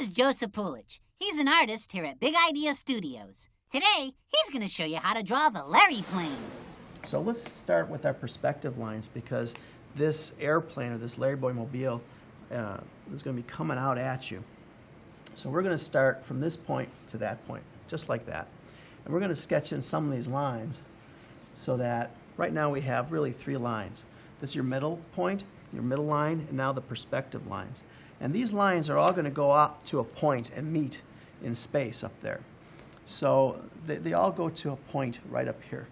is Joseph Pulich. He's an artist here at Big Idea Studios. Today, he's going to show you how to draw the Larry plane. So let's start with our perspective lines, because this airplane, or this Larry Boy Mobile, is going to be coming out at you. So we're going to start from this point to that point, just like that. And we're going to sketch in some of these lines so that right now we have really 3 lines. This is your middle point, your middle line, and now the perspective lines. And these lines are all going to go up to a point and meet in space up there. So they all go to a point right up here.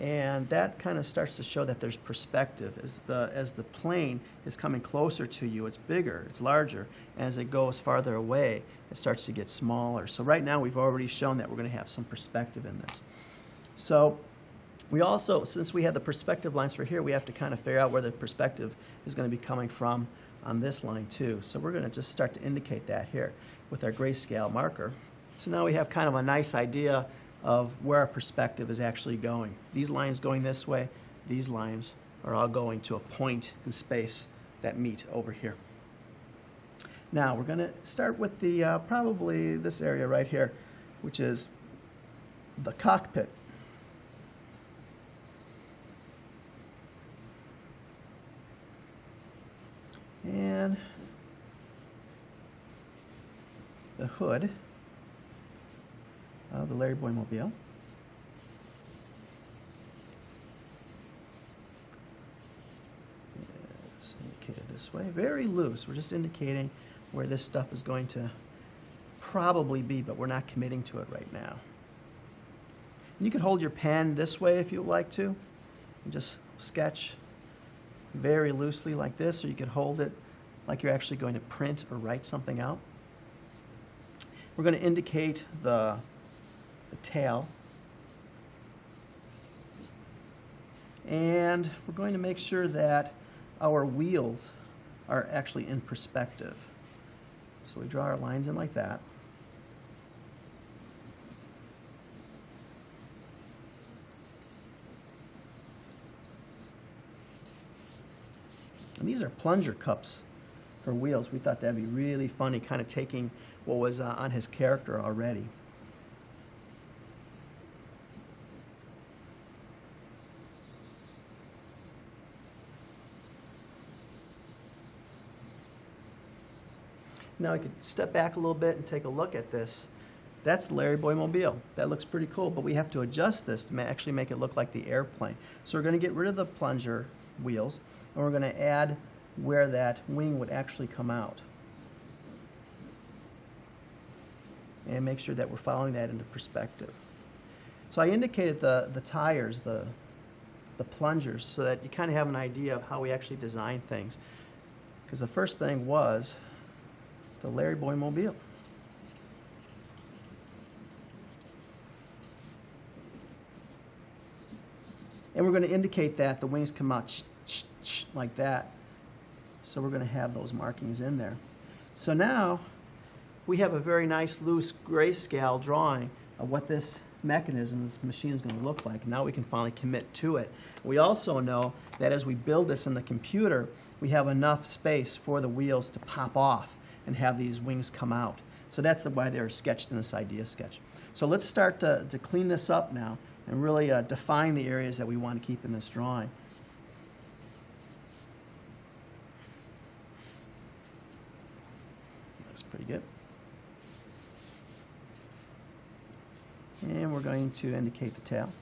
And that kind of starts to show that there's perspective. As the plane is coming closer to you, it's bigger, it's larger. And as it goes farther away, it starts to get smaller. So right now we've already shown that we're going to have some perspective in this. So we also, since we have the perspective lines for here, we have to kind of figure out where the perspective is going to be coming from on this line too. So we're going to just start to indicate that here with our grayscale marker. So now we have kind of a nice idea of where our perspective is actually going. These lines going this way, these lines are all going to a point in space that meet over here. Now we're going to start with the probably this area right here, which is the cockpit. And the hood of the Larry Boy Mobile. It's indicated this way. Very loose. We're just indicating where this stuff is going to probably be, but we're not committing to it right now. And you can hold your pen this way if you would like to, and just sketch very loosely like this, or you could hold it like you're actually going to print or write something out. We're going to indicate the tail, and we're going to make sure that our wheels are actually in perspective. So we draw our lines in like that. And these are plunger cups for wheels. We thought that'd be really funny, kind of taking what was on his character already. Now we could step back a little bit and take a look at this. That's the Larry Boy Mobile. That looks pretty cool, but we have to adjust this to actually make it look like the airplane. So we're going to get rid of the plunger wheels, and we're going to add where that wing would actually come out. And make sure that we're following that into perspective. So I indicated the tires, the plungers, so that you kind of have an idea of how we actually design things. Because the first thing was the Larry Boy Mobile. And we're going to indicate that the wings come out like that. So we're going to have those markings in there. So now we have a very nice loose grayscale drawing of what this mechanism, this machine is going to look like. Now we can finally commit to it. We also know that as we build this in the computer, we have enough space for the wheels to pop off and have these wings come out. So that's why they're sketched in this idea sketch. So let's start to clean this up now and really define the areas that we want to keep in this drawing. Looks pretty good. And we're going to indicate the tail.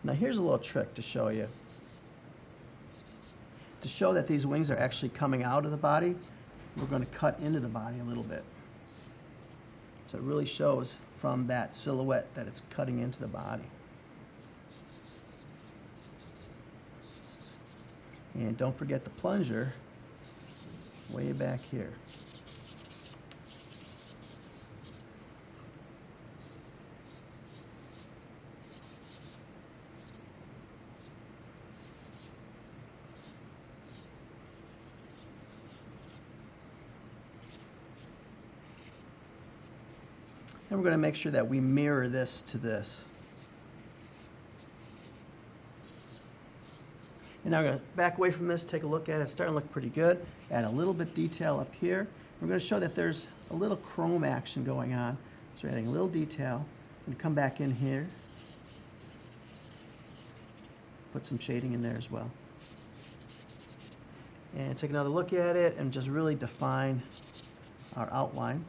Now here's a little trick to show you. To show that these wings are actually coming out of the body, we're going to cut into the body a little bit. So it really shows from that silhouette that it's cutting into the body. And don't forget the plunger way back here. And we're going to make sure that we mirror this to this. And now we're going to back away from this, take a look at it. It's starting to look pretty good. Add a little bit detail up here. We're going to show that there's a little chrome action going on. So we're adding a little detail. And come back in here. Put some shading in there as well. And take another look at it and just really define our outline.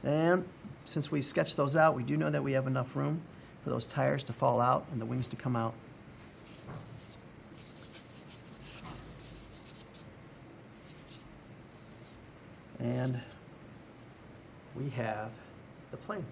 And since we sketched those out, we do know that we have enough room for those tires to fall out and the wings to come out. And we have the plane.